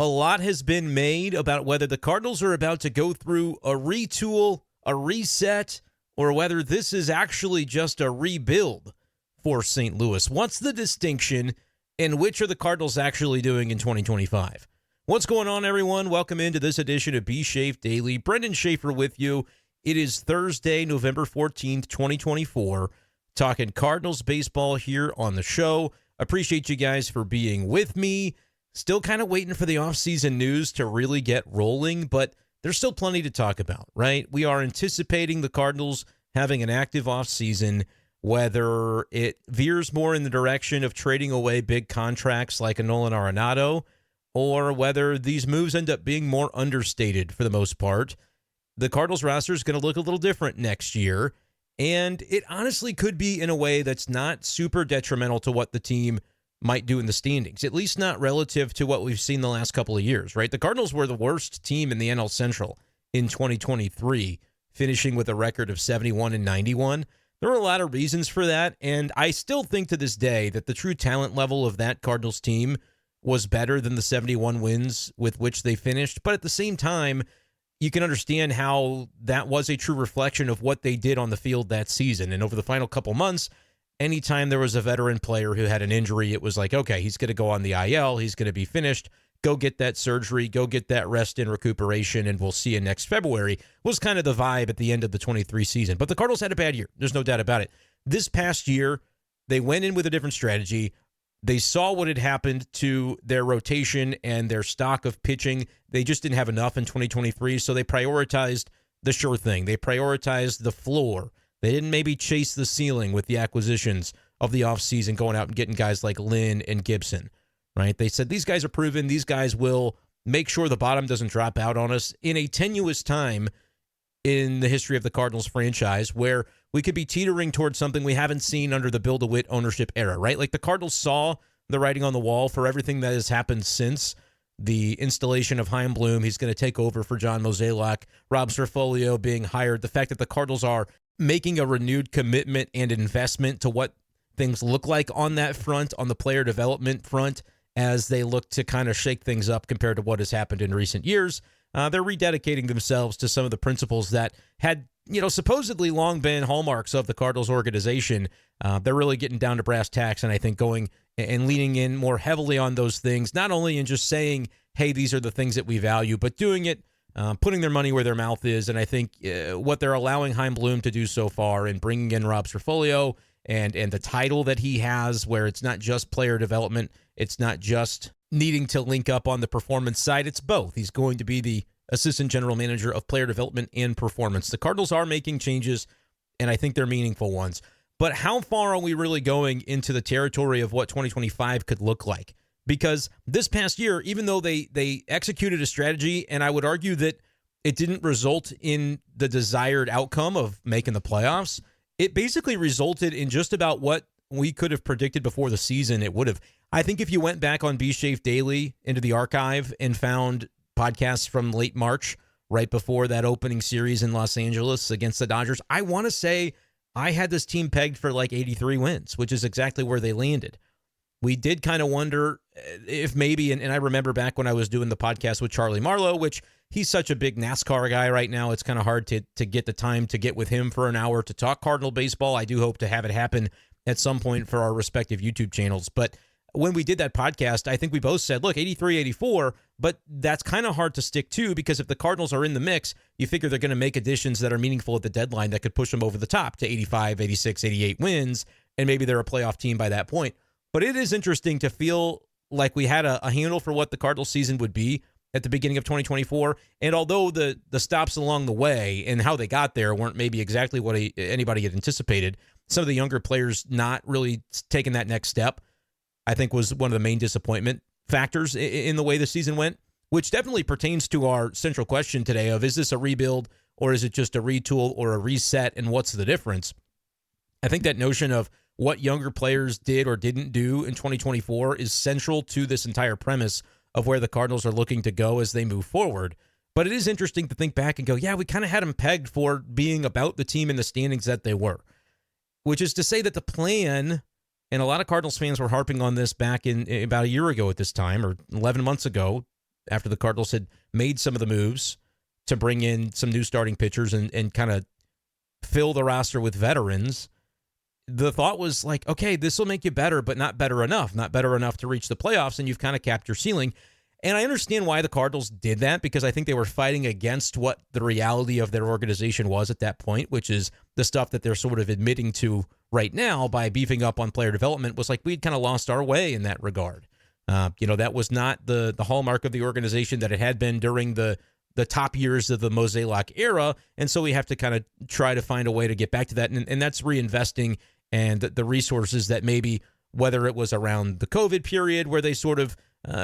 A lot has been made about whether the Cardinals are about to go through a retool, a reset, or whether this is actually just a rebuild for St. Louis. What's the distinction, and which are the Cardinals actually doing in 2025? What's going on, everyone? Welcome into this edition of b-schaeff Daily. Brenden-Schaeffer with you. It is Thursday, November 14th, 2024. Talking Cardinals baseball here on the show. Appreciate you guys for being with me. Still kind of waiting for the offseason news to really get rolling, but there's still plenty to talk about, right? We are anticipating the Cardinals having an active offseason, whether it veers more in the direction of trading away big contracts like a Nolan Arenado, or whether these moves end up being more understated for the most part. The Cardinals roster is going to look a little different next year, and it honestly could be in a way that's not super detrimental to what the team might do in the standings, at least not relative to what we've seen the last couple of years, right? The Cardinals were the worst team in the NL Central in 2023, finishing with a record of 71-91. There were a lot of reasons for that, and I still think to this day that the true talent level of that Cardinals team was better than the 71 wins with which they finished, but at the same time, you can understand how that was a true reflection of what they did on the field that season. And over the final couple months, anytime there was a veteran player who had an injury, it was like, okay, he's going to go on the IL. He's going to be finished. Go get that surgery. Go get that rest and recuperation, and we'll see you next February, was kind of the vibe at the end of the 23 season. But the Cardinals had a bad year. There's no doubt about it. This past year, they went in with a different strategy. They saw what had happened to their rotation and their stock of pitching. They just didn't have enough in 2023, so they prioritized the sure thing. They prioritized the floor. They didn't maybe chase the ceiling with the acquisitions of the offseason, going out and getting guys like Lynn and Gibson, right? They said, these guys are proven. These guys will make sure the bottom doesn't drop out on us in a tenuous time in the history of the Cardinals franchise where we could be teetering towards something we haven't seen under the Bill DeWitt ownership era, right? Like the Cardinals saw the writing on the wall for everything that has happened since the installation of Heim Bloom. He's going to take over for John Mozeliak, Rob Cerfolio being hired, the fact that the Cardinals are making a renewed commitment and investment to what things look like on that front, on the player development front, as they look to kind of shake things up compared to what has happened in recent years. They're rededicating themselves to some of the principles that had, supposedly long been hallmarks of the Cardinals organization. They're really getting down to brass tacks, and I think going and leaning in more heavily on those things, not only in just saying, hey, these are the things that we value, but doing it, putting their money where their mouth is. And I think what they're allowing Heim Bloom to do so far and bringing in Rob Cerfolio and the title that he has, where it's not just player development, it's not just needing to link up on the performance side, it's both. He's going to be the assistant general manager of player development and performance. The Cardinals are making changes, and I think they're meaningful ones. But how far are we really going into the territory of what 2025 could look like? Because this past year, even though they executed a strategy, and I would argue that it didn't result in the desired outcome of making the playoffs, it basically resulted in just about what we could have predicted before the season it would have. I think if you went back on b-schaeff Daily into the archive and found podcasts from late March, right before that opening series in Los Angeles against the Dodgers, I want to say I had this team pegged for like 83 wins, which is exactly where they landed. We did kind of wonder if maybe, and I remember back when I was doing the podcast with Charlie Marlowe, which he's such a big NASCAR guy right now, it's kind of hard to get the time to get with him for an hour to talk Cardinal baseball. I do hope to have it happen at some point for our respective YouTube channels. But when we did that podcast, I think we both said, look, 83, 84, but that's kind of hard to stick to because if the Cardinals are in the mix, you figure they're going to make additions that are meaningful at the deadline that could push them over the top to 85, 86, 88 wins, and maybe they're a playoff team by that point. But it is interesting to feel like we had a handle for what the Cardinals season would be at the beginning of 2024. And although the stops along the way and how they got there weren't maybe exactly what anybody had anticipated, some of the younger players not really taking that next step, I think was one of the main disappointment factors in the way the season went, which definitely pertains to our central question today of, is this a rebuild or is it just a retool or a reset, and what's the difference? I think that notion of what younger players did or didn't do in 2024 is central to this entire premise of where the Cardinals are looking to go as they move forward. But it is interesting to think back and go, yeah, we kind of had them pegged for being about the team in the standings that they were, which is to say that the plan, and a lot of Cardinals fans were harping on this back in about a year ago at this time, or 11 months ago, after the Cardinals had made some of the moves to bring in some new starting pitchers and kind of fill the roster with veterans, the thought was like, okay, this will make you better, but not better enough to reach the playoffs, and you've kind of capped your ceiling. And I understand why the Cardinals did that, because I think they were fighting against what the reality of their organization was at that point, which is the stuff that they're sort of admitting to right now by beefing up on player development. Was like we'd kind of lost our way in that regard. That was not the hallmark of the organization that it had been during the top years of the Mozeliak era, and so we have to kind of try to find a way to get back to that, and that's reinvesting and the resources that maybe, whether it was around the COVID period where they sort of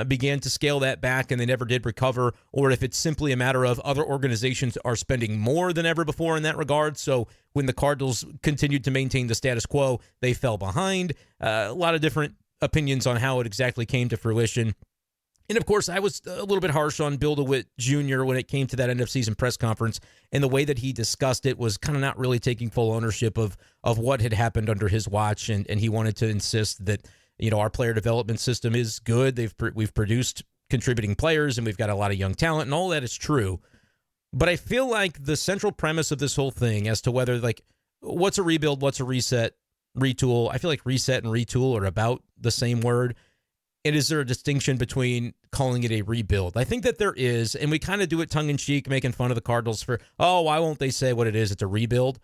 began to scale that back and they never did recover, or if it's simply a matter of other organizations are spending more than ever before in that regard. So when the Cardinals continued to maintain the status quo, they fell behind. A lot of different opinions on how it exactly came to fruition. And, of course, I was a little bit harsh on Bill DeWitt Jr. when it came to that end-of-season press conference, and the way that he discussed it was kind of not really taking full ownership of what had happened under his watch, and he wanted to insist that, our player development system is good. We've produced contributing players, and we've got a lot of young talent, and all that is true. But I feel like the central premise of this whole thing as to whether, like, what's a rebuild, what's a reset, retool, I feel like reset and retool are about the same word. And is there a distinction between calling it a rebuild? I think that there is, and we kind of do it tongue-in-cheek, making fun of the Cardinals for, why won't they say what it is? It's a rebuild.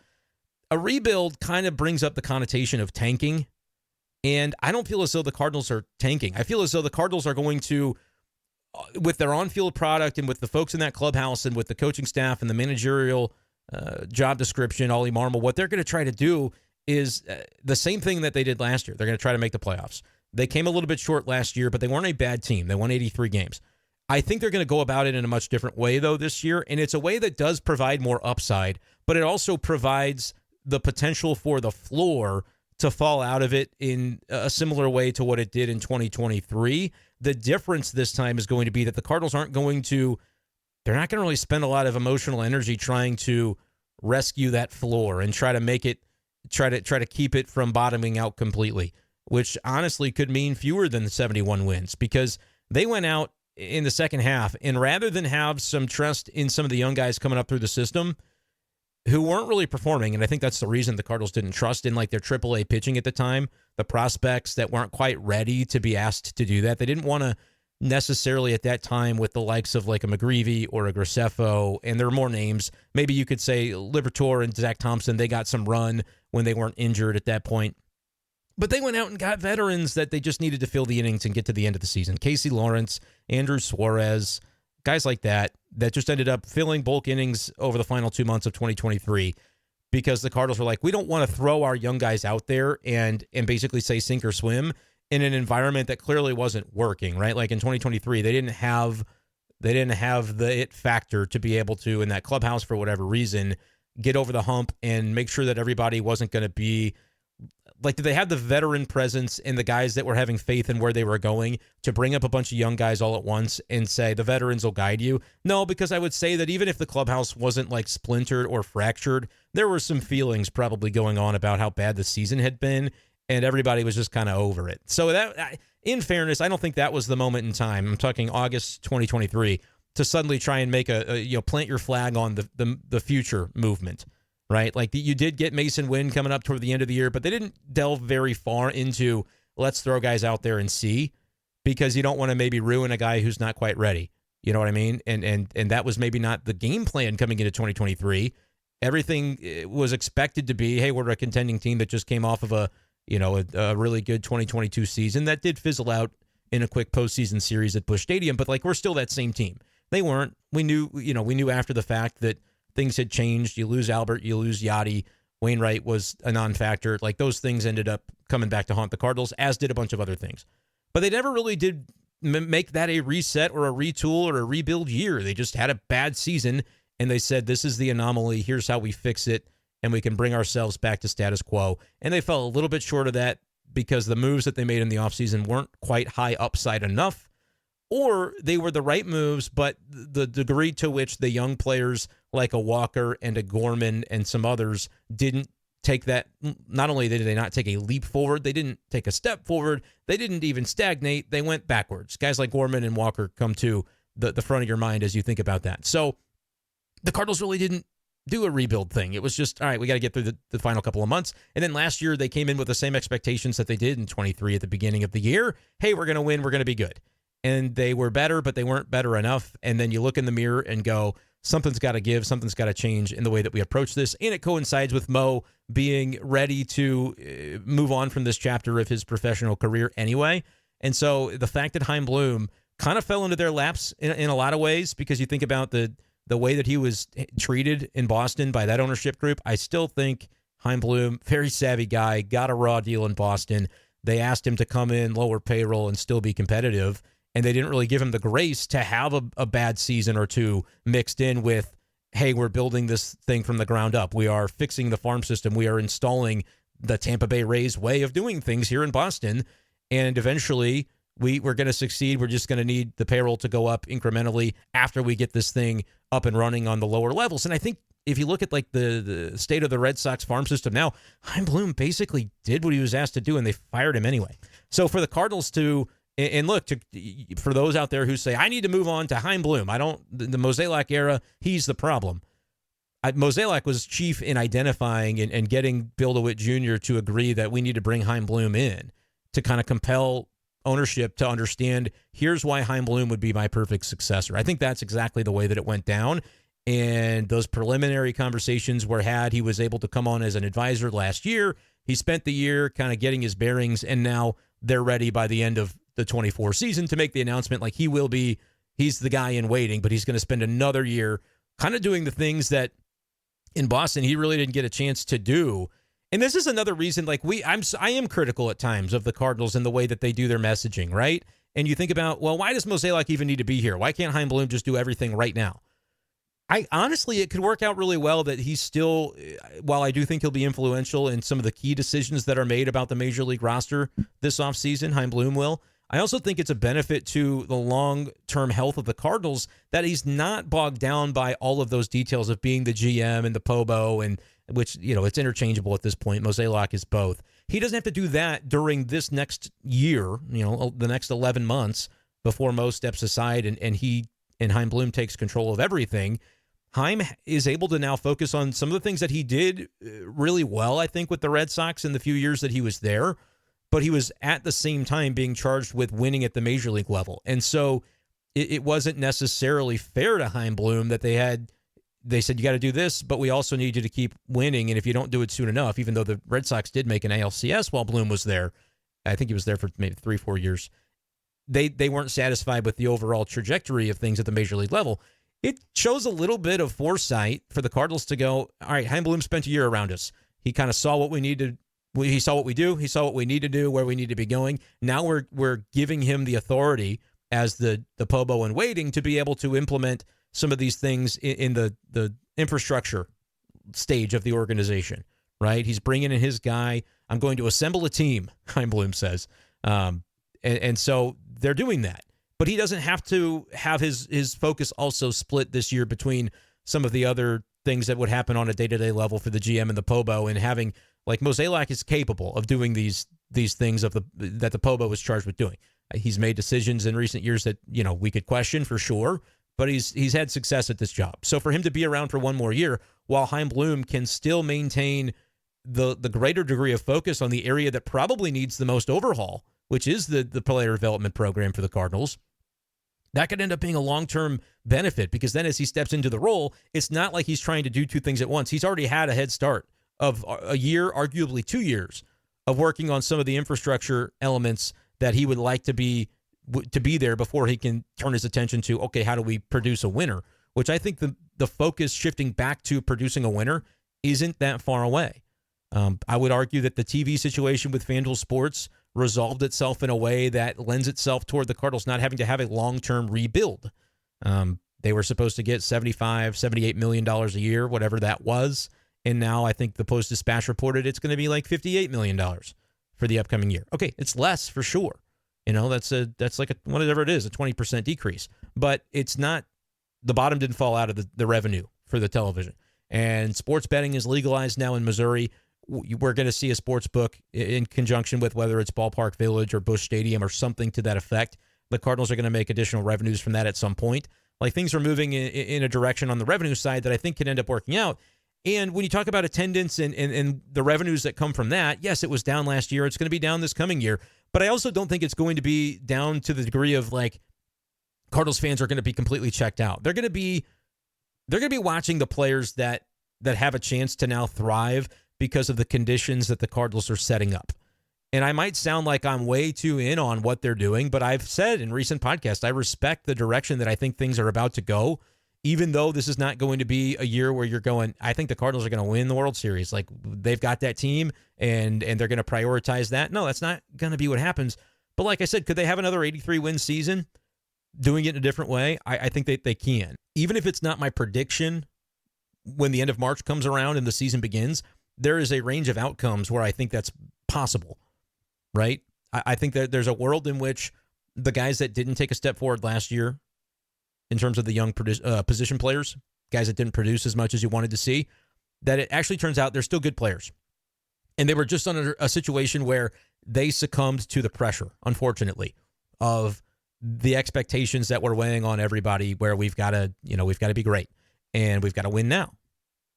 A rebuild kind of brings up the connotation of tanking, and I don't feel as though the Cardinals are tanking. I feel as though the Cardinals are going to, with their on-field product and with the folks in that clubhouse and with the coaching staff and the managerial job description, Ollie Marmol, what they're going to try to do is the same thing that they did last year. They're going to try to make the playoffs. They came a little bit short last year, but they weren't a bad team. They won 83 games. I think they're going to go about it in a much different way, though, this year, and it's a way that does provide more upside, but it also provides the potential for the floor to fall out of it in a similar way to what it did in 2023. The difference this time is going to be that the Cardinals they're not going to really spend a lot of emotional energy trying to rescue that floor and try to make it, try to keep it from bottoming out completely, which honestly could mean fewer than 71 wins, because they went out in the second half, and rather than have some trust in some of the young guys coming up through the system who weren't really performing, and I think that's the reason the Cardinals didn't trust in like their AAA pitching at the time, the prospects that weren't quite ready to be asked to do that. They didn't want to necessarily at that time with the likes of like a McGreevy or a Graceffo, and there are more names. Maybe you could say Liberatore and Zach Thompson, they got some run when they weren't injured at that point. But they went out and got veterans that they just needed to fill the innings and get to the end of the season. Casey Lawrence, Andrew Suarez, guys like that just ended up filling bulk innings over the final 2 months of 2023 because the Cardinals were like, we don't want to throw our young guys out there and basically say sink or swim in an environment that clearly wasn't working, right? Like in 2023, they didn't have the it factor to be able to, in that clubhouse for whatever reason, get over the hump and make sure that everybody wasn't going to be like, did they have the veteran presence and the guys that were having faith in where they were going to bring up a bunch of young guys all at once and say the veterans will guide you? No, because I would say that even if the clubhouse wasn't like splintered or fractured, there were some feelings probably going on about how bad the season had been, and everybody was just kind of over it. So that, in fairness, I don't think that was the moment in time. I'm talking August 2023 to suddenly try and make plant your flag on the future movement. Right? Like you did get Mason Wynn coming up toward the end of the year, but they didn't delve very far into let's throw guys out there and see, because you don't want to maybe ruin a guy who's not quite ready. You know what I mean? And that was maybe not the game plan coming into 2023. Everything was expected to be, hey, we're a contending team that just came off of a really good 2022 season that did fizzle out in a quick postseason series at Busch Stadium, but like we're still that same team. They weren't. We knew after the fact that things had changed. You lose Albert, you lose Yachty. Wainwright was a non-factor. Like those things ended up coming back to haunt the Cardinals, as did a bunch of other things. But they never really did make that a reset or a retool or a rebuild year. They just had a bad season, and they said, this is the anomaly. Here's how we fix it, and we can bring ourselves back to status quo. And they fell a little bit short of that because the moves that they made in the offseason weren't quite high upside enough, or they were the right moves, but the degree to which the young players like a Walker and a Gorman and some others didn't take that. Not only did they not take a leap forward, they didn't take a step forward. They didn't even stagnate. They went backwards. Guys like Gorman and Walker come to the front of your mind as you think about that. So the Cardinals really didn't do a rebuild thing. It was just, all right, we got to get through the final couple of months. And then last year, they came in with the same expectations that they did in 23 at the beginning of the year. Hey, we're going to win. We're going to be good. And they were better, but they weren't better enough. And then you look in the mirror and go, something's got to give. Something's got to change in the way that we approach this. And it coincides with Mo being ready to move on from this chapter of his professional career anyway. And so the fact that Heim Bloom kind of fell into their laps in a lot of ways, because you think about the way that he was treated in Boston by that ownership group, I still think Heim Bloom, very savvy guy, got a raw deal in Boston. They asked him to come in, lower payroll, and still be competitive, and they didn't really give him the grace to have a bad season or two mixed in with, hey, we're building this thing from the ground up. We are fixing the farm system. We are installing the Tampa Bay Rays way of doing things here in Boston, and eventually we're going to succeed. We're just going to need the payroll to go up incrementally after we get this thing up and running on the lower levels. And I think if you look at like the state of the Red Sox farm system now, Heim Bloom basically did what he was asked to do, and they fired him anyway. So for the Cardinals to, and look, for those out there who say, I need to move on to Heim Bloom, the Mozeliak era, he's the problem. Mozeliak was chief in identifying and getting Bill DeWitt Jr. to agree that we need to bring Heim Bloom in to kind of compel ownership to understand, here's why Heim Bloom would be my perfect successor. I think that's exactly the way that it went down. And those preliminary conversations were had. He was able to come on as an advisor last year. He spent the year kind of getting his bearings, and now they're ready by the end of the 24 season to make the announcement like he's the guy in waiting, but he's going to spend another year kind of doing the things that in Boston he really didn't get a chance to do. And this is another reason, like I am critical at times of the Cardinals and the way that they do their messaging, right? And you think about, well, why does Mozeliak even need to be here? Why can't Heim Bloom just do everything right now? Honestly, it could work out really well that he's still, while I do think he'll be influential in some of the key decisions that are made about the Major League roster this offseason, Heim Bloom will. I also think it's a benefit to the long-term health of the Cardinals that he's not bogged down by all of those details of being the GM and the POBO, and which, it's interchangeable at this point. Mozeliak is both. He doesn't have to do that during this next year, the next 11 months before Mo steps aside and Heim Bloom takes control of everything. Heim is able to now focus on some of the things that he did really well, I think, with the Red Sox in the few years that he was there. But he was at the same time being charged with winning at the Major League level. And so it wasn't necessarily fair to Heim Bloom that they said, you got to do this, but we also need you to keep winning. And if you don't do it soon enough, even though the Red Sox did make an ALCS while Bloom was there, I think he was there for maybe 3-4 years, they weren't satisfied with the overall trajectory of things at the Major League level. It shows a little bit of foresight for the Cardinals to go, all right, Heim Bloom spent a year around us. He kind of saw what we needed. He saw what we do. He saw what we need to do, where we need to be going. Now we're giving him the authority as the POBO in waiting to be able to implement some of these things in the infrastructure stage of the organization, right? He's bringing in his guy. I'm going to assemble a team, Heim Bloom says. And so they're doing that. But he doesn't have to have his focus also split this year between some of the other things that would happen on a day-to-day level for the GM and the POBO, and having, like, Mozeliak is capable of doing these things that the POBO was charged with doing. He's made decisions in recent years that, we could question for sure, but he's had success at this job. So for him to be around for one more year, while Heim Bloom can still maintain the greater degree of focus on the area that probably needs the most overhaul, which is the player development program for the Cardinals, that could end up being a long-term benefit, because then as he steps into the role, it's not like he's trying to do two things at once. He's already had a head start of a year, arguably 2 years, of working on some of the infrastructure elements that he would like to be there before he can turn his attention to, okay, how do we produce a winner? Which I think the focus shifting back to producing a winner isn't that far away. I would argue that the TV situation with FanDuel Sports resolved itself in a way that lends itself toward the Cardinals not having to have a long-term rebuild. They were supposed to get $75, $78 million a year, whatever that was. And now I think the Post-Dispatch reported it's going to be like $58 million for the upcoming year. Okay, it's less for sure. That's like whatever it is, a 20% decrease. But it's not, the bottom didn't fall out of the revenue for the television. And sports betting is legalized now in Missouri. We're going to see a sports book in conjunction with whether it's Ballpark Village or Busch Stadium or something to that effect. the Cardinals are going to make additional revenues from that at some point. Like, things are moving in a direction on the revenue side that I think can end up working out. And when you talk about attendance and the revenues that come from that, yes, it was down last year. It's going to be down this coming year. But I also don't think it's going to be down to the degree of, like, Cardinals fans are going to be completely checked out. They're going to be watching the players that have a chance to now thrive because of the conditions that the Cardinals are setting up. And I might sound like I'm way too in on what they're doing, but I've said in recent podcasts, I respect the direction that I think things are about to go, even though this is not going to be a year where you're going, I think the Cardinals are going to win the World Series. Like, they've got that team, and they're going to prioritize that. No, that's not going to be what happens. But like I said, could they have another 83-win season doing it in a different way? I think they can. Even if it's not my prediction when the end of March comes around and the season begins, there is a range of outcomes where I think that's possible. Right? I think that there's a world in which the guys that didn't take a step forward last year in terms of the young position players, guys that didn't produce as much as you wanted to see, that it actually turns out they're still good players. And they were just under a situation where they succumbed to the pressure, unfortunately, of the expectations that were weighing on everybody, where we've got to be great and we've got to win now.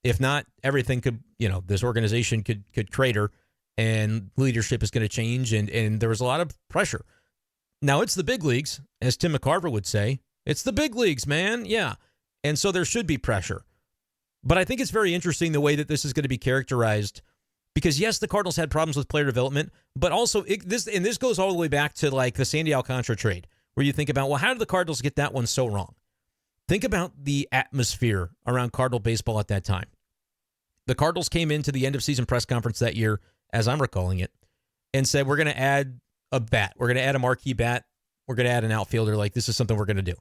If not, everything could, this organization could crater, and leadership is going to change, and there was a lot of pressure. Now, it's the big leagues, as Tim McCarver would say. It's the big leagues, man. Yeah. And so there should be pressure. But I think it's very interesting the way that this is going to be characterized, because, yes, the Cardinals had problems with player development, but also this goes all the way back to, like, the Sandy Alcantara trade, where you think about, well, how did the Cardinals get that one so wrong? Think about the atmosphere around Cardinal baseball at that time. The Cardinals came into the end-of-season press conference that year, as I'm recalling it, and said, we're going to add a bat. We're going to add a marquee bat. We're going to add an outfielder. Like, this is something we're going to do.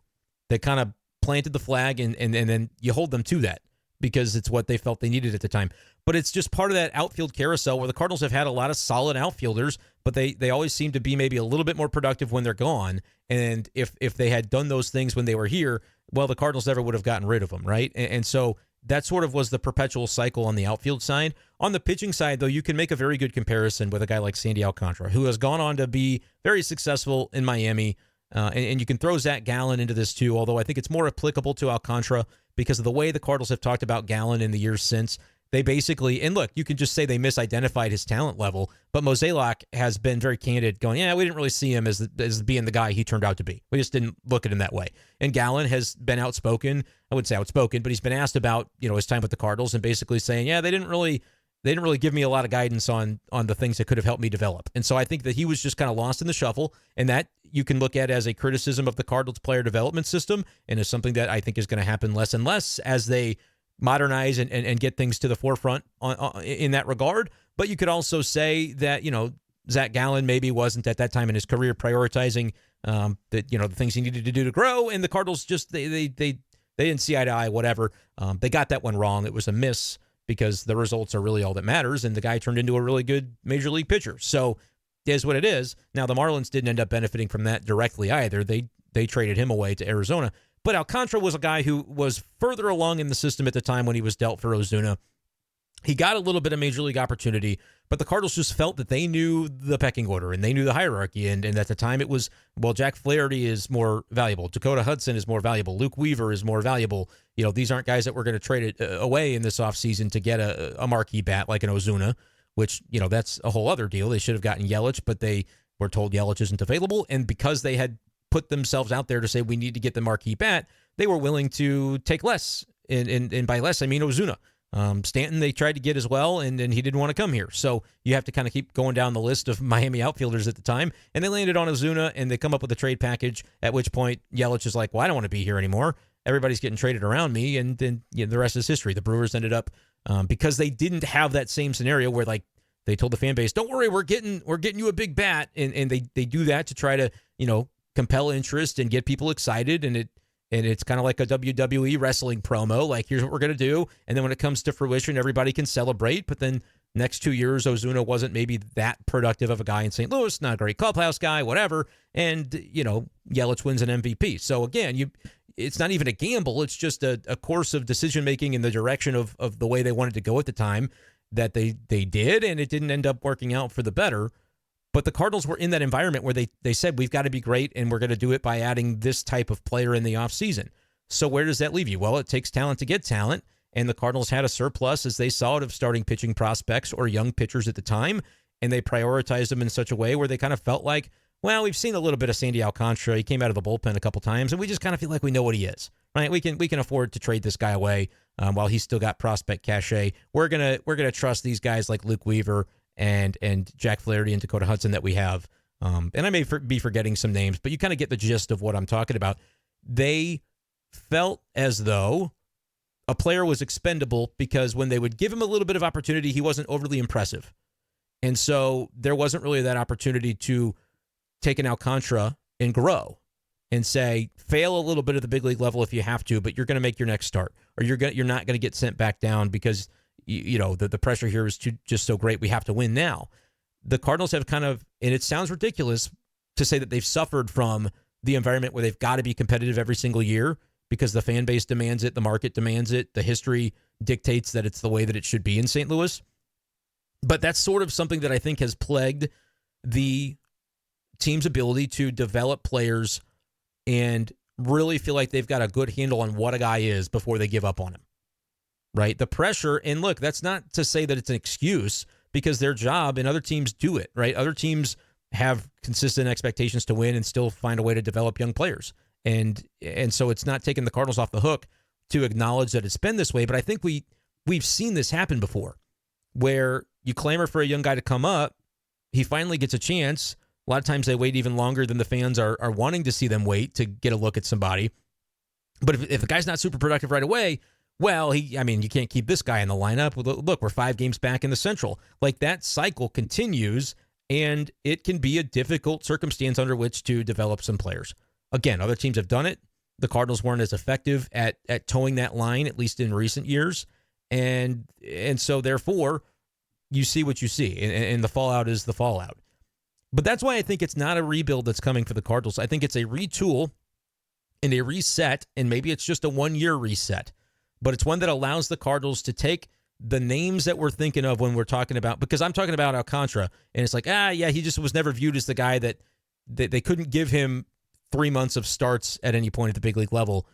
They kind of planted the flag, and then you hold them to that because it's what they felt they needed at the time. But it's just part of that outfield carousel where the Cardinals have had a lot of solid outfielders, but they always seem to be maybe a little bit more productive when they're gone. And if they had done those things when they were here, well, the Cardinals never would have gotten rid of them, right? And so that sort of was the perpetual cycle on the outfield side. On the pitching side, though, you can make a very good comparison with a guy like Sandy Alcantara, who has gone on to be very successful in Miami. And you can throw Zach Gallen into this too, although I think it's more applicable to Alcantara because of the way the Cardinals have talked about Gallen in the years since. They basically, and look, you can just say they misidentified his talent level, but Mozeliak has been very candid going, yeah, we didn't really see him as being the guy he turned out to be. We just didn't look at him that way. And Gallen has been outspoken. I wouldn't say outspoken, but he's been asked about, his time with the Cardinals and basically saying, yeah, they didn't really give me a lot of guidance on the things that could have helped me develop. And so I think that he was just kind of lost in the shuffle, and that you can look at as a criticism of the Cardinals player development system, and is something that I think is going to happen less and less as they modernize and get things to the forefront in that regard. But you could also say that, Zach Gallen maybe wasn't at that time in his career prioritizing the things he needed to do to grow, and the Cardinals just, they didn't see eye to eye, whatever. They got that one wrong. It was a miss because the results are really all that matters, and the guy turned into a really good major league pitcher. So it is what it is. Now, the Marlins didn't end up benefiting from that directly either. They traded him away to Arizona. But Alcantara was a guy who was further along in the system at the time when he was dealt for Ozuna. He got a little bit of major league opportunity, but the Cardinals just felt that they knew the pecking order and they knew the hierarchy. And at the time it was, well, Jack Flaherty is more valuable. Dakota Hudson is more valuable. Luke Weaver is more valuable. These aren't guys that we're going to trade away in this offseason to get a marquee bat like an Ozuna, which, that's a whole other deal. They should have gotten Yelich, but they were told Yelich isn't available. And because they had put themselves out there to say we need to get the marquee bat, they were willing to take less. And by less, I mean Ozuna. Stanton they tried to get as well, and he didn't want to come here. So you have to kind of keep going down the list of Miami outfielders at the time. And they landed on Ozuna, and they come up with a trade package, at which point Yelich is like, well, I don't want to be here anymore. Everybody's getting traded around me, and then the rest is history. The Brewers ended up, because they didn't have that same scenario where, like, they told the fan base, don't worry, we're getting you a big bat. And they do that to try to, compel interest and get people excited, and it's kind of like a WWE wrestling promo, like, here's what we're going to do, and then when it comes to fruition, everybody can celebrate, but then next 2 years, Ozuna wasn't maybe that productive of a guy in St. Louis, not a great clubhouse guy, whatever, and, Yelich wins an MVP. So again, it's not even a gamble, it's just a course of decision-making in the direction of the way they wanted to go at the time that they did, and it didn't end up working out for the better. But the Cardinals were in that environment where they said, we've got to be great, and we're going to do it by adding this type of player in the offseason. So where does that leave you? Well, it takes talent to get talent, and the Cardinals had a surplus, as they saw it, of starting pitching prospects or young pitchers at the time, and they prioritized them in such a way where they kind of felt like, well, we've seen a little bit of Sandy Alcantara. He came out of the bullpen a couple times, and we just kind of feel like we know what he is, right? We can afford to trade this guy away while he's still got prospect cachet. We're gonna trust these guys like Luke Weaver and Jack Flaherty and Dakota Hudson that we have. And I may be forgetting some names, but you kind of get the gist of what I'm talking about. They felt as though a player was expendable because when they would give him a little bit of opportunity, he wasn't overly impressive. And so there wasn't really that opportunity to take an Alcantara and grow and say, fail a little bit at the big league level if you have to, but you're going to make your next start, or you're not going to get sent back down because the pressure here is just so great. We have to win now. The Cardinals have kind of, and it sounds ridiculous to say that they've suffered from the environment where they've got to be competitive every single year because the fan base demands it, the market demands it, the history dictates that it's the way that it should be in St. Louis. But that's sort of something that I think has plagued the team's ability to develop players and really feel like they've got a good handle on what a guy is before they give up on him, right? The pressure, and look, that's not to say that it's an excuse because their job and other teams do it, right? Other teams have consistent expectations to win and still find a way to develop young players. And so it's not taking the Cardinals off the hook to acknowledge that it's been this way, but I think we've seen this happen before where you clamor for a young guy to come up, he finally gets a chance. A lot of times they wait even longer than the fans are wanting to see them wait to get a look at somebody. But if the guy's not super productive right away, well, you can't keep this guy in the lineup. Look, we're 5 games back in the Central. Like that cycle continues, and it can be a difficult circumstance under which to develop some players. Again, other teams have done it. The Cardinals weren't as effective at towing that line, at least in recent years. And so therefore, you see what you see, and the fallout is the fallout. But that's why I think it's not a rebuild that's coming for the Cardinals. I think it's a retool and a reset, and maybe it's just a 1-year reset. But it's one that allows the Cardinals to take the names that we're thinking of when we're talking about, because I'm talking about Alcantara, and it's like, he just was never viewed as the guy that they couldn't give him 3 months of starts at any point at the big league level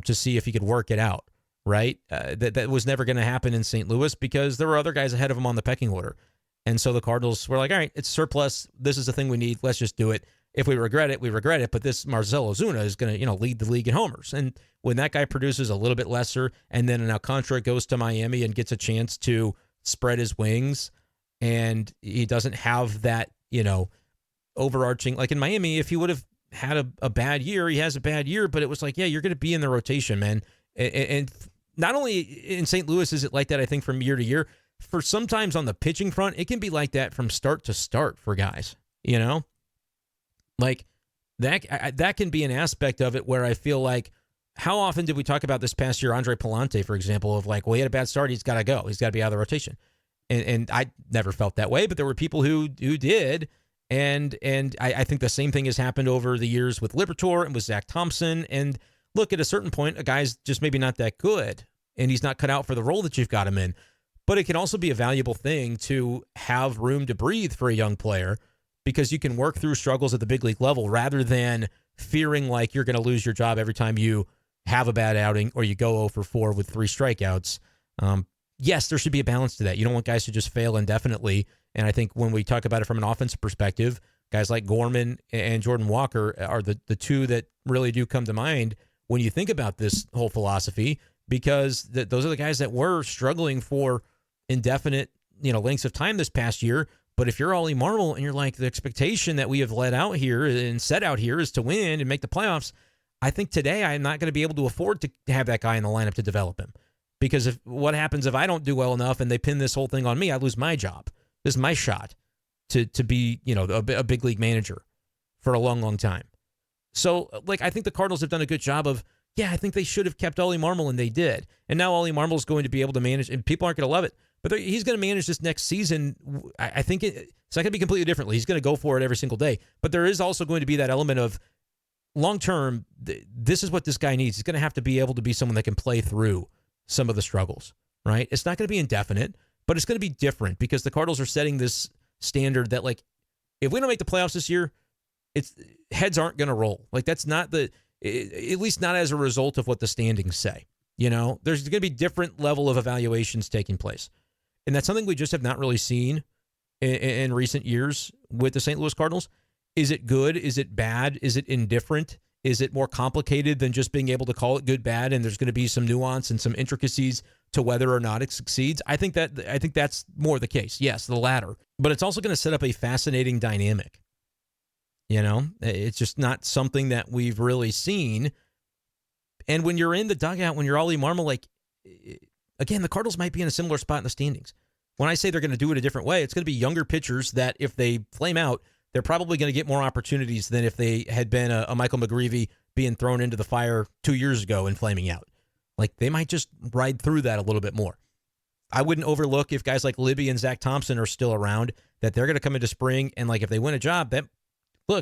to see if he could work it out, right? That was never going to happen in St. Louis because there were other guys ahead of him on the pecking order. And so the Cardinals were like, all right, it's surplus. This is the thing we need. Let's just do it. If we regret it, we regret it. But this Marcell Ozuna is going to, lead the league in homers. And when that guy produces a little bit lesser, and then an Alcantara goes to Miami and gets a chance to spread his wings, and he doesn't have that, overarching, like in Miami, if he would have had a bad year, he has a bad year, but it was like, yeah, you're going to be in the rotation, man. And not only in St. Louis is it like that, I think, from year to year. For sometimes on the pitching front, it can be like that from start to start for guys, like that can be an aspect of it where I feel like, how often did we talk about this past year, Andre Palante, for example, of like, well, he had a bad start, he's got to go, he's got to be out of the rotation. And I never felt that way, but there were people who did. And I think the same thing has happened over the years with Liberatore and with Zach Thompson. And look, at a certain point, a guy's just maybe not that good and he's not cut out for the role that you've got him in. But it can also be a valuable thing to have room to breathe for a young player because you can work through struggles at the big league level rather than fearing like you're going to lose your job every time you have a bad outing or you go 0 for 4 with 3 strikeouts. Yes, there should be a balance to that. You don't want guys to just fail indefinitely. And I think when we talk about it from an offensive perspective, guys like Gorman and Jordan Walker are the two that really do come to mind when you think about this whole philosophy, because those are the guys that were struggling for indefinite, lengths of time this past year. But if you're Ollie Marmol and you're like, the expectation that we have let out here and set out here is to win and make the playoffs, I think today I'm not going to be able to afford to have that guy in the lineup to develop him. Because what happens if I don't do well enough and they pin this whole thing on me, I lose my job. This is my shot to be, a big league manager for a long, long time. So, I think the Cardinals have done a good job of, I think they should have kept Ollie Marmol, and they did. And now Ollie Marmol is going to be able to manage, and people aren't going to love it, but he's going to manage this next season. I think it's not going to be completely differently. He's going to go for it every single day. But there is also going to be that element of long-term, this is what this guy needs. He's going to have to be able to be someone that can play through some of the struggles, right? It's not going to be indefinite, but it's going to be different because the Cardinals are setting this standard that, if we don't make the playoffs this year, it's heads aren't going to roll. Like that's not at least not as a result of what the standings say. There's going to be different level of evaluations taking place. And that's something we just have not really seen in recent years with the St. Louis Cardinals. Is it good? Is it bad? Is it indifferent? Is it more complicated than just being able to call it good, bad, and there's going to be some nuance and some intricacies to whether or not it succeeds? I think that's more the case. Yes, the latter. But it's also going to set up a fascinating dynamic. It's just not something that we've really seen. And when you're in the dugout, when you're Ollie Marmol, again, the Cardinals might be in a similar spot in the standings. When I say they're going to do it a different way, it's going to be younger pitchers that if they flame out, they're probably going to get more opportunities than if they had been a Michael McGreevy being thrown into the fire 2 years ago and flaming out. They might just ride through that a little bit more. I wouldn't overlook if guys like Libby and Zach Thompson are still around, that they're going to come into spring, and if they win a job,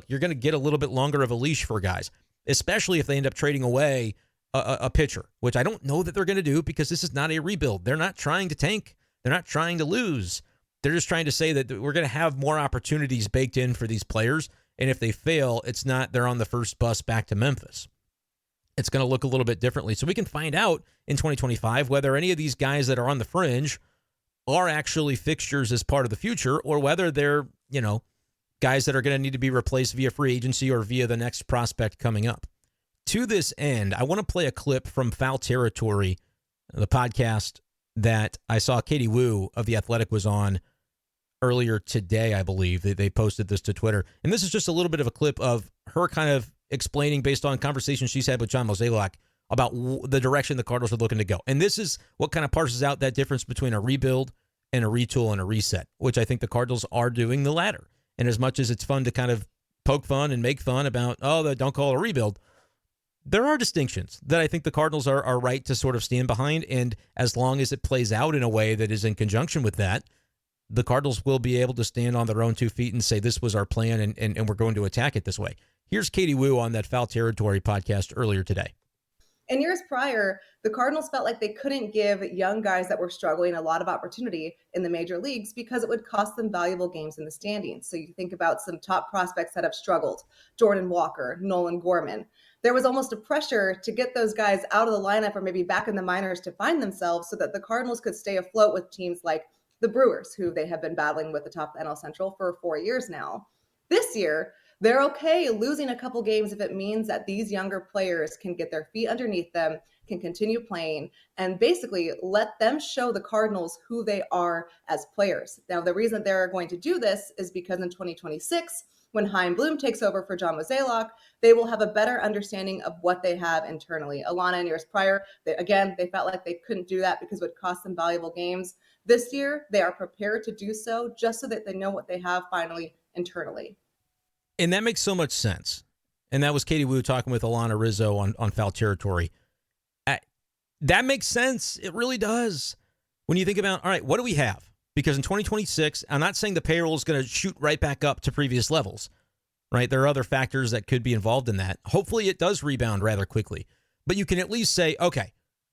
you're going to get a little bit longer of a leash for guys, especially if they end up trading away a pitcher, which I don't know that they're going to do because this is not a rebuild. They're not trying to tank. They're not trying to lose. They're just trying to say that we're going to have more opportunities baked in for these players. And if they fail, it's not they're on the first bus back to Memphis. It's going to look a little bit differently. So we can find out in 2025 whether any of these guys that are on the fringe are actually fixtures as part of the future, or whether they're, guys that are going to need to be replaced via free agency or via the next prospect coming up. To this end, I want to play a clip from Foul Territory, the podcast that I saw Katie Wu of The Athletic was on earlier today, I believe. They posted this to Twitter. And this is just a little bit of a clip of her kind of explaining, based on conversations she's had with John Mozeliak, about the direction the Cardinals are looking to go. And this is what kind of parses out that difference between a rebuild and a retool and a reset, which I think the Cardinals are doing the latter. And as much as it's fun to kind of poke fun and make fun about, don't call it a rebuild, there are distinctions that I think the Cardinals are right to sort of stand behind. And as long as it plays out in a way that is in conjunction with that, the Cardinals will be able to stand on their own 2 feet and say, this was our plan and we're going to attack it this way. Here's Katie Wu on that Foul Territory podcast earlier today. In years prior, the Cardinals felt like they couldn't give young guys that were struggling a lot of opportunity in the major leagues because it would cost them valuable games in the standings. So you think about some top prospects that have struggled, Jordan Walker, Nolan Gorman. There was almost a pressure to get those guys out of the lineup or maybe back in the minors to find themselves so that the Cardinals could stay afloat with teams like the Brewers, who they have been battling with the top of NL Central for 4 years now. This year, they're okay losing a couple games if it means that these younger players can get their feet underneath them, can continue playing, and basically let them show the Cardinals who they are as players. Now, the reason they're going to do this is because in 2026, when Heim Bloom takes over for John Mozeliak, they will have a better understanding of what they have internally. Alana, in years prior, they felt like they couldn't do that because it would cost them valuable games. This year, they are prepared to do so just so that they know what they have finally internally. And that makes so much sense. And that was Katie Wu talking with Alana Rizzo on Foul Territory. That makes sense. It really does. When you think about, all right, what do we have? Because in 2026, I'm not saying the payroll is going to shoot right back up to previous levels, right? There are other factors that could be involved in that. Hopefully it does rebound rather quickly. But you can at least say, okay,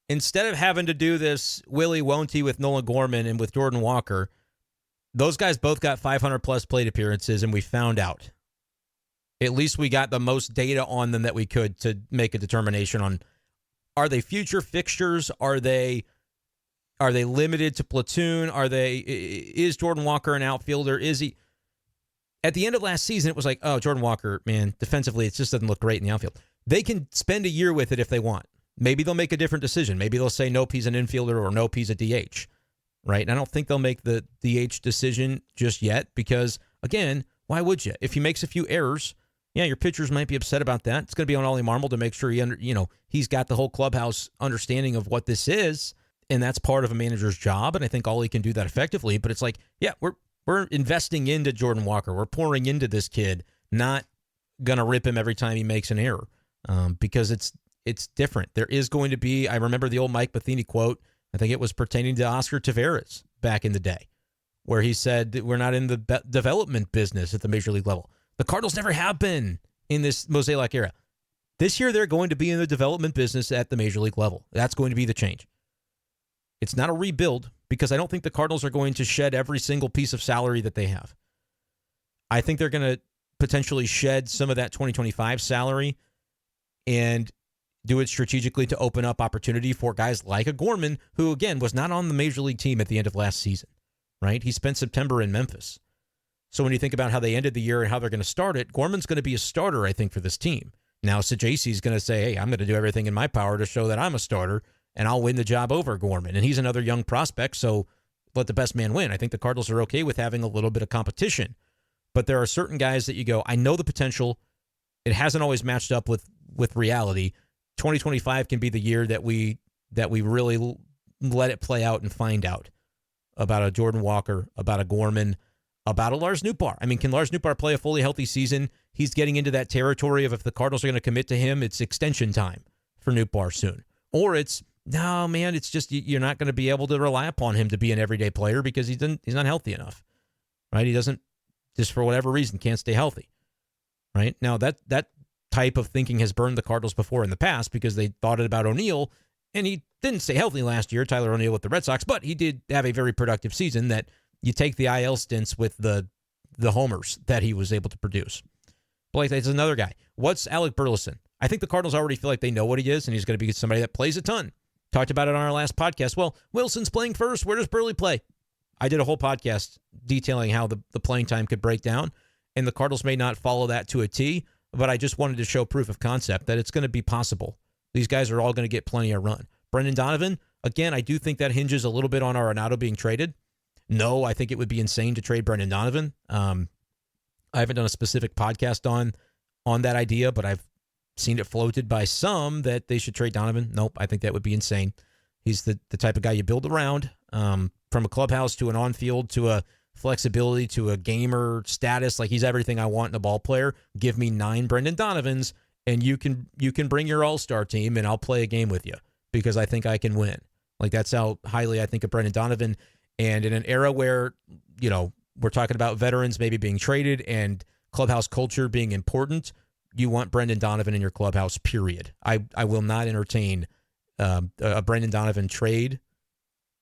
instead of having to do this willy won't-y with Nolan Gorman and with Jordan Walker, those guys both got 500-plus plate appearances, and we found out. At least we got the most data on them that we could to make a determination on, are they future fixtures? Are they limited to platoon? Is Jordan Walker an outfielder? Is he? At the end of last season, it was like, oh, Jordan Walker, man, defensively, it just doesn't look great in the outfield. They can spend a year with it if they want. Maybe they'll make a different decision. Maybe they'll say, nope, he's an infielder, or nope, he's a DH, right? And I don't think they'll make the DH decision just yet because, again, why would you? If he makes a few errors, yeah, your pitchers might be upset about that. It's going to be on Ollie Marmol to make sure he's got the whole clubhouse understanding of what this is, and that's part of a manager's job, and I think Ollie can do that effectively. But it's like, yeah, we're investing into Jordan Walker. We're pouring into this kid, not going to rip him every time he makes an error because it's different. There is going to be, I remember the old Mike Matheny quote, I think it was pertaining to Oscar Taveras back in the day, where he said that we're not in the development business at the major league level. The Cardinals never have been in this Mozeliak era. This year, they're going to be in the development business at the major league level. That's going to be the change. It's not a rebuild because I don't think the Cardinals are going to shed every single piece of salary that they have. I think they're going to potentially shed some of that 2025 salary and do it strategically to open up opportunity for guys like a Gorman, who, again, was not on the major league team at the end of last season, right? He spent September in Memphis. So when you think about how they ended the year and how they're going to start it, Gorman's going to be a starter, I think, for this team. Now, Sajasi's going to say, hey, I'm going to do everything in my power to show that I'm a starter, and I'll win the job over Gorman. And he's another young prospect, so let the best man win. I think the Cardinals are okay with having a little bit of competition. But there are certain guys that you go, I know the potential. It hasn't always matched up with reality. 2025 can be the year that we really let it play out and find out about a Jordan Walker, about a Gorman, about a Lars Nootbaar. I mean, can Lars Nootbaar play a fully healthy season? He's getting into that territory of if the Cardinals are going to commit to him, it's extension time for Nootbaar soon. Or it's, no, man, it's just you're not going to be able to rely upon him to be an everyday player because he's not healthy enough, right? He doesn't, just for whatever reason, can't stay healthy, right? Now, that type of thinking has burned the Cardinals before in the past because they thought it about O'Neill, and he didn't stay healthy last year, Tyler O'Neill with the Red Sox, but he did have a very productive season that you take the IL stints with the homers that he was able to produce. Blake, that's another guy. What's Alec Burleson? I think the Cardinals already feel like they know what he is, and he's going to be somebody that plays a ton. Talked about it on our last podcast. Well, Wilson's playing first. Where does Burley play? I did a whole podcast detailing how the playing time could break down, and the Cardinals may not follow that to a T, but I just wanted to show proof of concept that it's going to be possible. These guys are all going to get plenty of run. Brendan Donovan, again, I do think that hinges a little bit on Arenado being traded. No, I think it would be insane to trade Brendan Donovan. I haven't done a specific podcast on that idea, but I've seen it floated by some that they should trade Donovan. Nope, I think that would be insane. He's the type of guy you build around, from a clubhouse to an on-field to a flexibility to a gamer status. Like, he's everything I want in a ball player. Give me 9 Brendan Donovans, and you can bring your all-star team, and I'll play a game with you because I think I can win. Like, that's how highly I think of Brendan Donovan. And in an era where, we're talking about veterans maybe being traded and clubhouse culture being important, you want Brendan Donovan in your clubhouse, period. I will not entertain a Brendan Donovan trade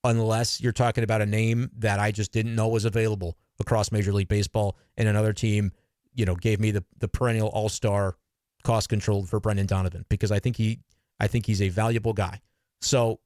unless you're talking about a name that I just didn't know was available across Major League Baseball, and another team, gave me the perennial all-star cost controlled for Brendan Donovan, because I think he's a valuable guy. So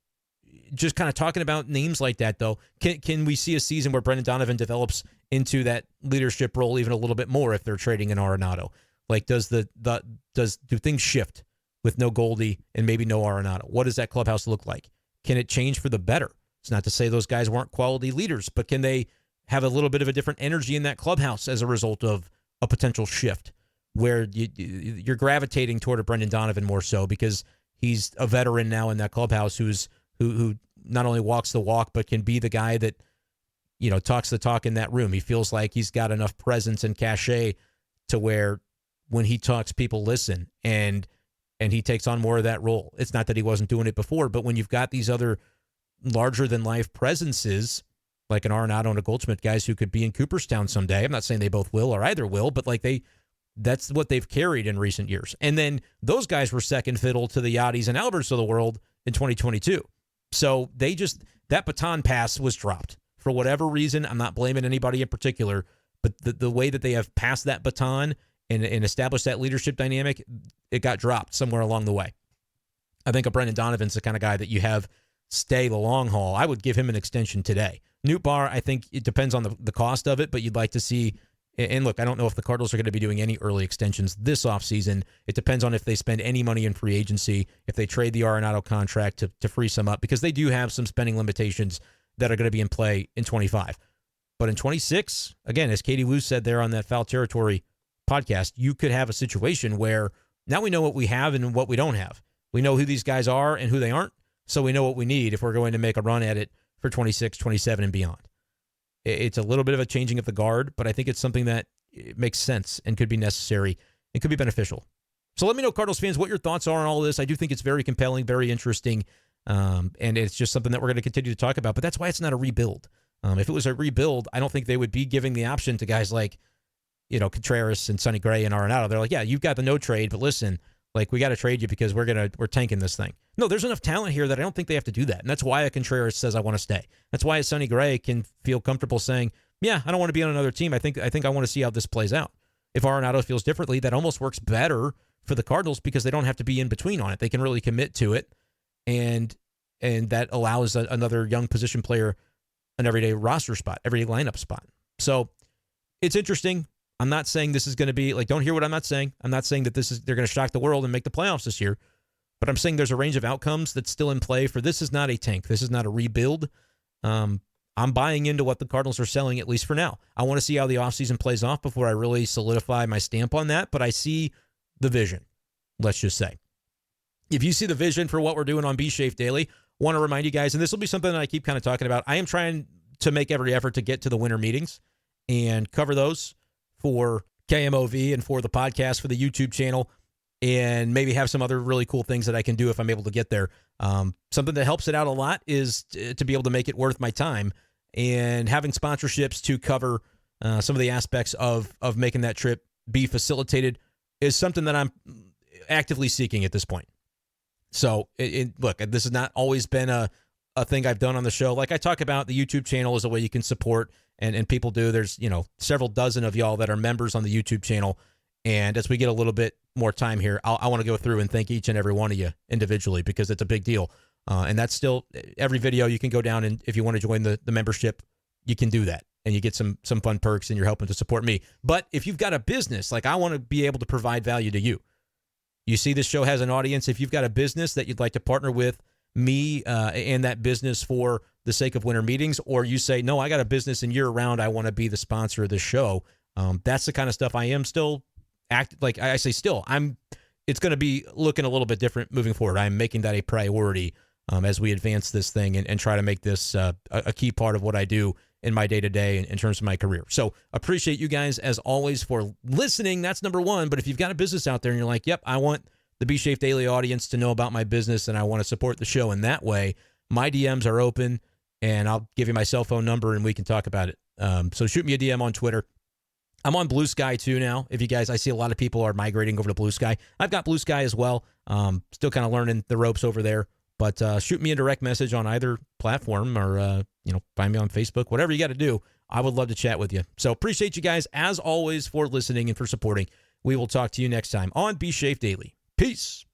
just kind of talking about names like that, though, can we see a season where Brendan Donovan develops into that leadership role even a little bit more if they're trading an Arenado? Like, do things shift with no Goldie and maybe no Arenado? What does that clubhouse look like? Can it change for the better? It's not to say those guys weren't quality leaders, but can they have a little bit of a different energy in that clubhouse as a result of a potential shift where you're gravitating toward a Brendan Donovan more so because he's a veteran now in that clubhouse who not only walks the walk, but can be the guy that, talks the talk in that room. He feels like he's got enough presence and cachet to where when he talks, people listen, and he takes on more of that role. It's not that he wasn't doing it before, but when you've got these other larger-than-life presences, like an Arenado and a Goldschmidt, guys who could be in Cooperstown someday. I'm not saying they both will or either will, but that's what they've carried in recent years. And then those guys were second fiddle to the Yachties and Alberts of the world in 2022. So that baton pass was dropped. For whatever reason, I'm not blaming anybody in particular, but the way that they have passed that baton and established that leadership dynamic, it got dropped somewhere along the way. I think a Brendan Donovan's the kind of guy that you have stay the long haul. I would give him an extension today. Nootbaar, I think it depends on the cost of it, but you'd like to see, and look, I don't know if the Cardinals are going to be doing any early extensions this offseason. It depends on if they spend any money in free agency, if they trade the Arenado contract to free some up, because they do have some spending limitations that are going to be in play in 25. But in 26, again, as Katie Wu said there on that Foul Territory podcast, you could have a situation where now we know what we have and what we don't have. We know who these guys are and who they aren't, so we know what we need if we're going to make a run at it for 26, 27, and beyond. It's a little bit of a changing of the guard, but I think it's something that makes sense and could be necessary and could be beneficial. So let me know, Cardinals fans, what your thoughts are on all this. I do think it's very compelling, very interesting, and it's just something that we're going to continue to talk about, but that's why it's not a rebuild. If it was a rebuild, I don't think they would be giving the option to guys like, Contreras and Sonny Gray and Arenado. They're like, yeah, you've got the no trade, but listen, like, we got to trade you because we're tanking this thing. No, there's enough talent here that I don't think they have to do that. And that's why a Contreras says, I want to stay. That's why a Sonny Gray can feel comfortable saying, Yeah, I don't want to be on another team. I think I want to see how this plays out. If Arenado feels differently, that almost works better for the Cardinals because they don't have to be in between on it. They can really commit to it, and that allows another young position player an everyday roster spot, everyday lineup spot. So it's interesting. I'm not saying this is going to be like, don't hear what I'm not saying. I'm not saying that they're going to shock the world and make the playoffs this year, but I'm saying there's a range of outcomes that's still in play for this is not a tank. This is not a rebuild. I'm buying into what the Cardinals are selling, at least for now. I want to see how the offseason plays off before I really solidify my stamp on that, but I see the vision, let's just say. If you see the vision for what we're doing on B-Schaeff Daily, want to remind you guys, and this will be something that I keep kind of talking about, I am trying to make every effort to get to the winter meetings and cover those for KMOV and for the podcast, for the YouTube channel, and maybe have some other really cool things that I can do if I'm able to get there. Something that helps it out a lot is to be able to make it worth my time, and having sponsorships to cover some of the aspects of making that trip be facilitated is something that I'm actively seeking at this point. So, look, this has not always been a thing I've done on the show. Like I talk about, the YouTube channel is a way you can support, and people do. There's, several dozen of y'all that are members on the YouTube channel. And as we get a little bit more time here, I want to go through and thank each and every one of you individually, because it's a big deal. And that's still every video you can go down, and if you want to join the membership, you can do that. And you get some fun perks, and you're helping to support me. But if you've got a business, like I want to be able to provide value to you. You see this show has an audience. If you've got a business that you'd like to partner with me and that business for the sake of winter meetings, or you say, no, I got a business and year round, I want to be the sponsor of this show. That's the kind of stuff I am still it's going to be looking a little bit different moving forward. I'm making that a priority as we advance this thing and try to make this a key part of what I do in my day-to-day in terms of my career. So appreciate you guys, as always, for listening. That's number one. But if you've got a business out there and you're like, yep, I want the B-Schaeff Daily audience to know about my business and I want to support the show in that way, my DMs are open, and I'll give you my cell phone number and we can talk about it. So shoot me a DM on Twitter. I'm on Blue Sky too now. If you guys, I see a lot of people are migrating over to Blue Sky. I've got Blue Sky as well. Still kind of learning the ropes over there. But shoot me a direct message on either platform, or find me on Facebook, whatever you got to do. I would love to chat with you. So appreciate you guys, as always, for listening and for supporting. We will talk to you next time on B-Schaeff Daily. Peace.